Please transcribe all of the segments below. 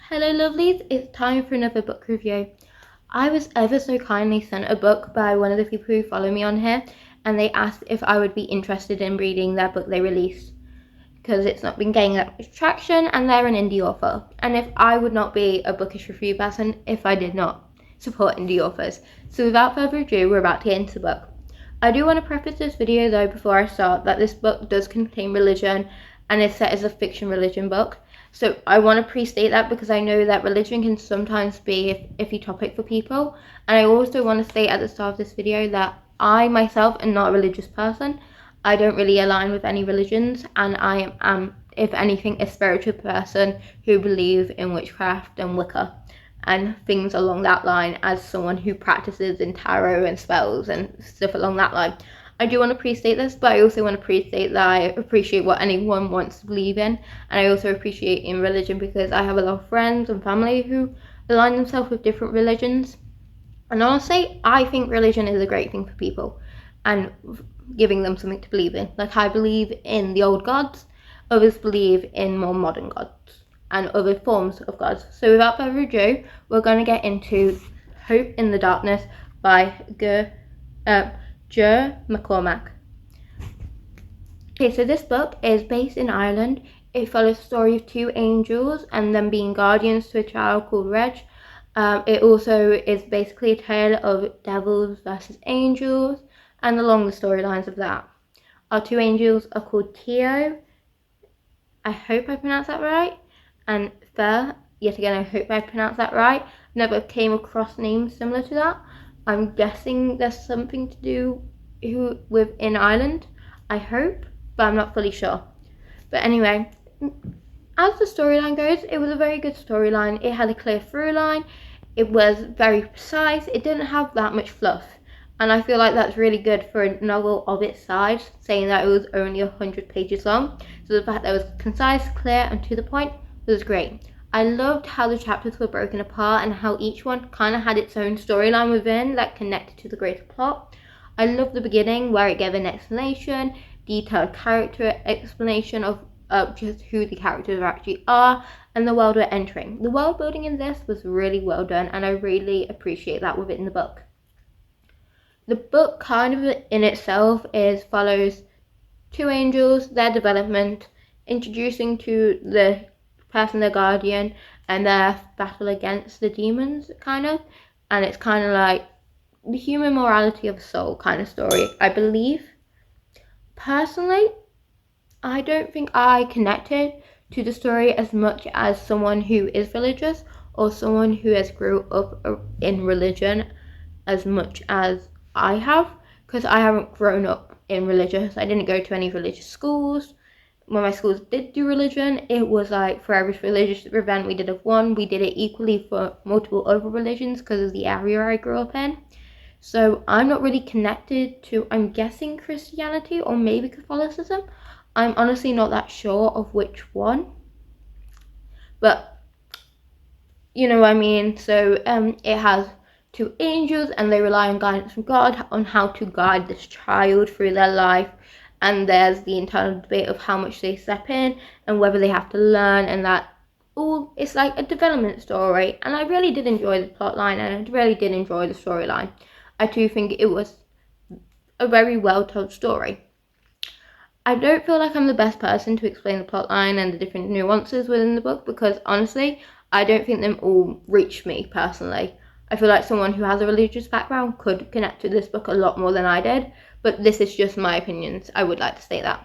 Hello lovelies, it's time for another book review. I was ever so kindly sent a book by one of the people who follow me on here, and they asked if I would be interested in reading their book they released because it's not been getting that much traction and they're an indie author, and if I would not be a bookish review person if I did not support indie authors. So without further ado, we're about to get into the book. I do want to preface this video though before I start that this book does contain religion and is set as a fiction religion book. So I want to pre-state that because I know that religion can sometimes be an iffy topic for people. And I also want to state at the start of this video that I myself am not a religious person. I don't really align with any religions, and I am, if anything, a spiritual person who believes in witchcraft and Wicca and things along that line, as someone who practices in tarot and spells and stuff along that line. I do want to pre-state this, but I also want to pre-state that I appreciate what anyone wants to believe in, and I also appreciate in religion because I have a lot of friends and family who align themselves with different religions. And honestly, I think religion is a great thing for people and giving them something to believe in. Like, I believe in the old gods, others believe in more modern gods and other forms of gods. So without further ado, we're going to get into Hope in the Darkness by Ger McCormack. Okay, so this book is based in Ireland. It follows the story of two angels and them being guardians to a child called Reg. It also is basically a tale of devils versus angels, and along the storylines of that. Our two angels are called Theo, I hope I pronounced that right, and Fer, yet again I hope I pronounced that right. Never came across names similar to that. I'm guessing there's something to do with in Ireland, I hope, but I'm not fully sure. But anyway, as the storyline goes, it was a very good storyline. It had a clear through line, it was very precise, it didn't have that much fluff. And I feel like that's really good for a novel of its size, saying that it was only 100 pages long. So the fact that it was concise, clear, and to the point was great. I loved how the chapters were broken apart and how each one kind of had its own storyline within that connected to the greater plot. I loved the beginning where it gave an explanation, detailed character explanation of just who the characters actually are and the world we're entering. The world building in this was really well done, and I really appreciate that within the book. The book kind of in itself follows two angels, their development, introducing to the person, their guardian, and their battle against the demons, kind of. And it's kind of like the human morality of the soul kind of story, I believe. Personally, I don't think I connected to the story as much as someone who is religious or someone who has grew up in religion as much as I have, because I haven't grown up in religious. I didn't go to any religious schools. When my schools did do religion, it was like for every religious event we did of one, we did it equally for multiple other religions because of the area I grew up in. So I'm not really connected to, I'm guessing, Christianity or maybe Catholicism. I'm honestly not that sure of which one, but you know what I mean. So it has two angels and they rely on guidance from God on how to guide this child through their life, and there's the internal debate of how much they step in and whether they have to learn, and that all it's like a development story. And I really did enjoy the plot line, and I really did enjoy the storyline. I do think it was a very well told story. I don't feel like I'm the best person to explain the plotline and the different nuances within the book because honestly, I don't think them all reach me personally. I feel like someone who has a religious background could connect to this book a lot more than I did, but this is just my opinions. I would like to state that.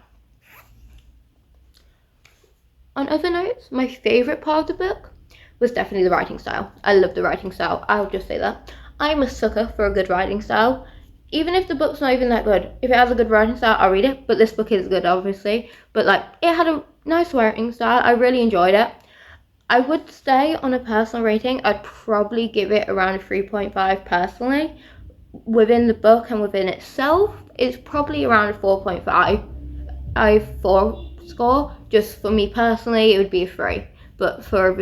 On other notes, my favourite part of the book was definitely the writing style. I love the writing style, I'll just say that. I'm a sucker for a good writing style. Even if the book's not even that good, if it has a good writing style, I'll read it, but this book is good, obviously. But like, it had a nice writing style, I really enjoyed it. I would say on a personal rating, I'd probably give it around a 3.5 personally. Within the book and within itself, it's probably around a 4.5. I 4 score. Just for me personally, it would be a 3. But for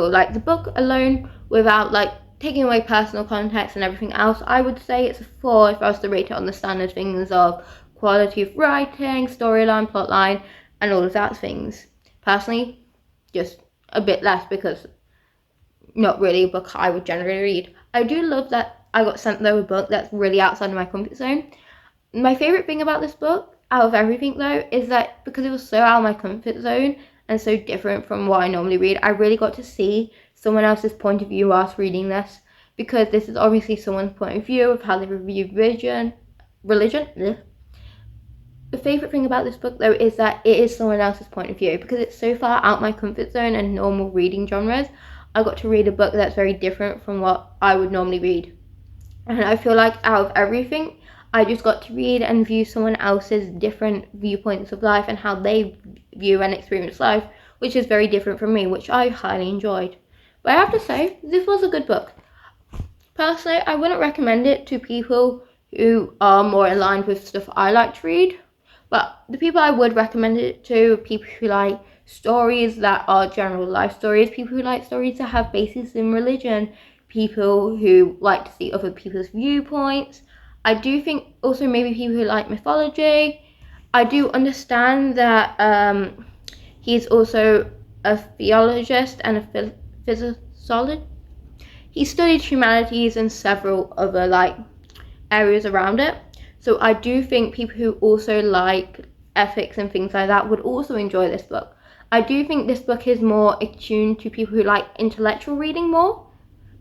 like the book alone, without like taking away personal context and everything else, I would say it's a 4 if I was to rate it on the standard things of quality of writing, storyline, plotline, and all of that things. Personally, just a bit less because not really a book I would generally read. I do love that I got sent though a book that's really outside of my comfort zone. My favourite thing about this book, out of everything though, is that because it was so out of my comfort zone and so different from what I normally read, I really got to see someone else's point of view whilst reading this, because this is obviously someone's point of view of how they review religion. Ugh. The favourite thing about this book though is that it is someone else's point of view, because it's so far out my comfort zone and normal reading genres. I got to read a book that's very different from what I would normally read. And I feel like out of everything, I just got to read and view someone else's different viewpoints of life and how they view and experience life, which is very different from me, which I highly enjoyed. But I have to say, this was a good book. Personally, I wouldn't recommend it to people who are more aligned with stuff I like to read. But the people I would recommend it to are people who like stories that are general life stories, people who like stories that have basis in religion, people who like to see other people's viewpoints. I do think also maybe people who like mythology. I do understand that he's also a theologist and a physicist. He studied humanities and several other like areas around it. So I do think people who also like ethics and things like that would also enjoy this book. I do think this book is more attuned to people who like intellectual reading more.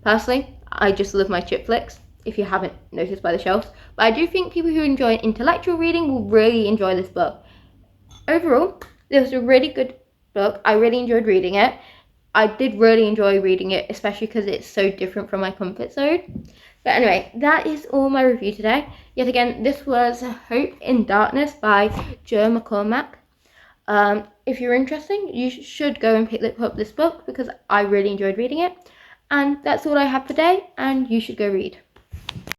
Personally, I just love my chick flicks, if you haven't noticed by the shelves. But I do think people who enjoy intellectual reading will really enjoy this book. Overall, this was a really good book. I really enjoyed reading it. I did really enjoy reading it, especially because it's so different from my comfort zone. But anyway, that is all my review today. Yet again, this was Hope in Darkness by Ger McCormack. If you're interested, you should go and pick up this book because I really enjoyed reading it. And that's all I have today, and you should go read.